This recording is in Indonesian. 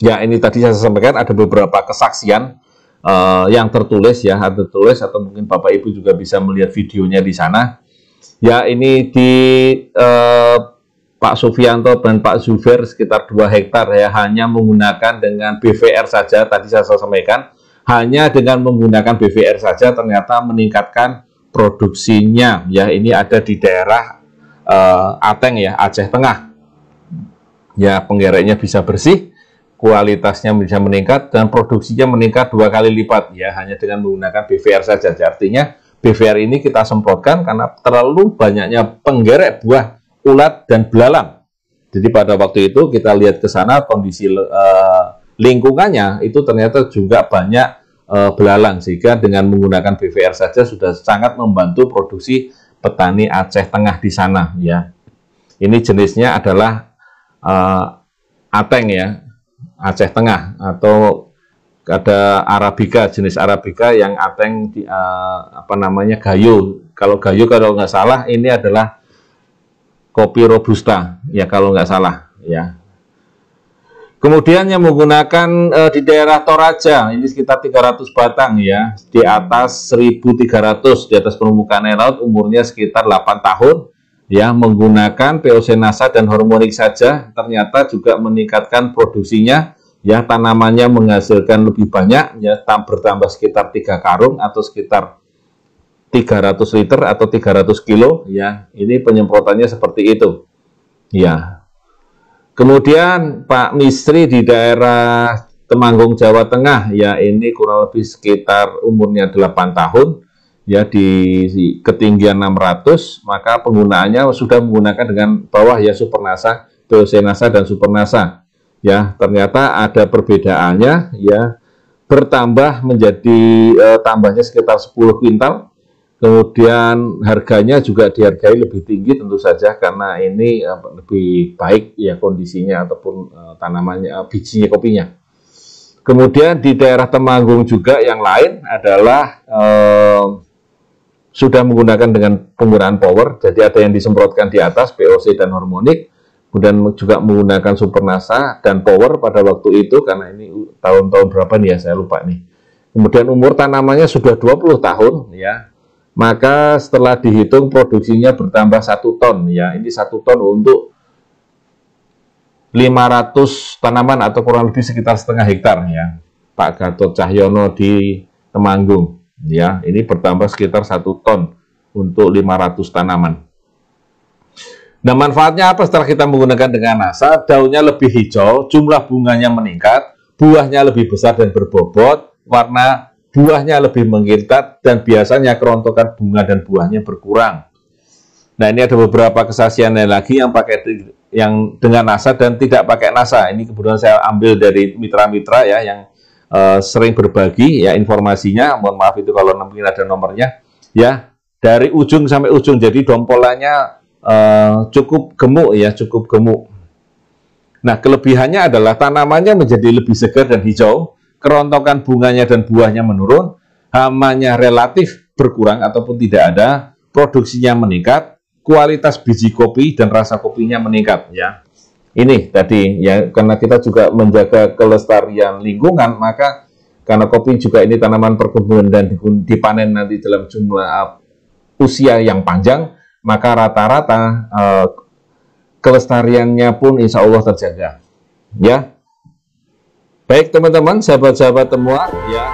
Ya, ini tadi saya sampaikan ada beberapa kesaksian yang tertulis ya, ada tertulis atau mungkin Bapak Ibu juga bisa melihat videonya di sana. Ya, ini di Pak Sufianto dan Pak Zubair sekitar 2 hektar ya, hanya menggunakan dengan BVR saja. Tadi saya sampaikan, hanya dengan menggunakan BVR saja ternyata meningkatkan produksinya. Ya, ini ada di daerah Ateng ya, Aceh Tengah. Ya, penggereknya bisa bersih, kualitasnya bisa meningkat, dan produksinya meningkat 2 kali lipat ya, hanya dengan menggunakan BVR saja. Artinya BVR ini kita semprotkan karena terlalu banyaknya penggerek buah ulat dan belalang. Jadi pada waktu itu kita lihat ke sana kondisi lingkungannya itu ternyata juga banyak belalang, sehingga dengan menggunakan BVR saja sudah sangat membantu produksi petani Aceh Tengah di sana ya. Ini jenisnya adalah Ateng ya, Aceh Tengah, atau ada Arabica, jenis Arabica yang Ateng di, Gayo. Kalau Gayo kalau nggak salah ini adalah kopi Robusta ya kalau nggak salah ya. Kemudian yang menggunakan di daerah Toraja ini sekitar 300 batang ya, di atas 1.300 di atas permukaan air laut, umurnya sekitar 8 tahun ya, menggunakan POC NASA dan hormonik saja ternyata juga meningkatkan produksinya ya, tanamannya menghasilkan lebih banyak ya, bertambah sekitar 3 karung atau sekitar 300 liter atau 300 kilo ya. Ini penyemprotannya seperti itu ya. Kemudian Pak Misri di daerah Temanggung, Jawa Tengah ya, ini kurang lebih sekitar umurnya 8 tahun ya, di ketinggian 600, maka penggunaannya sudah menggunakan dengan bawah ya Supernasa, POC NASA dan Supernasa ya. Ternyata ada perbedaannya ya, bertambah menjadi tambahnya sekitar 10 kuintal. Kemudian harganya juga dihargai lebih tinggi tentu saja karena ini lebih baik ya kondisinya ataupun tanamannya, bijinya, kopinya. Kemudian di daerah Temanggung juga yang lain adalah sudah menggunakan dengan penggunaan power, jadi ada yang disemprotkan di atas POC dan hormonik, kemudian juga menggunakan Supernasa dan power pada waktu itu, karena ini tahun-tahun berapa nih ya, saya lupa nih. Kemudian umur tanamannya sudah 20 tahun ya, maka setelah dihitung produksinya bertambah 1 ton ya, ini 1 ton untuk 500 tanaman atau kurang lebih sekitar setengah hektar ya, Pak Gatot Cahyono di Temanggung ya, ini bertambah sekitar 1 ton untuk 500 tanaman. Nah, manfaatnya apa setelah kita menggunakan dengan NASA? Daunnya lebih hijau, jumlah bunganya meningkat, buahnya lebih besar dan berbobot, warna buahnya lebih mengkilap, dan biasanya kerontokan bunga dan buahnya berkurang. Nah, ini ada beberapa kesaksian lagi yang dengan NASA dan tidak pakai NASA. Ini kebetulan saya ambil dari mitra-mitra ya yang sering berbagi ya informasinya. Mohon maaf itu kalau mungkin ada nomornya ya, dari ujung sampai ujung. Jadi dompolannya cukup gemuk ya, cukup gemuk. Nah, kelebihannya adalah tanamannya menjadi lebih segar dan hijau, kerontokan bunganya dan buahnya menurun, hamanya relatif berkurang ataupun tidak ada, produksinya meningkat, kualitas biji kopi dan rasa kopinya meningkat ya. Ini tadi ya, karena kita juga menjaga kelestarian lingkungan, maka karena kopi juga ini tanaman perkebunan dan dipanen nanti dalam jumlah usia yang panjang, maka rata-rata kelestariannya pun insya Allah terjaga ya. Baik teman-teman, sahabat-sahabat semua ya.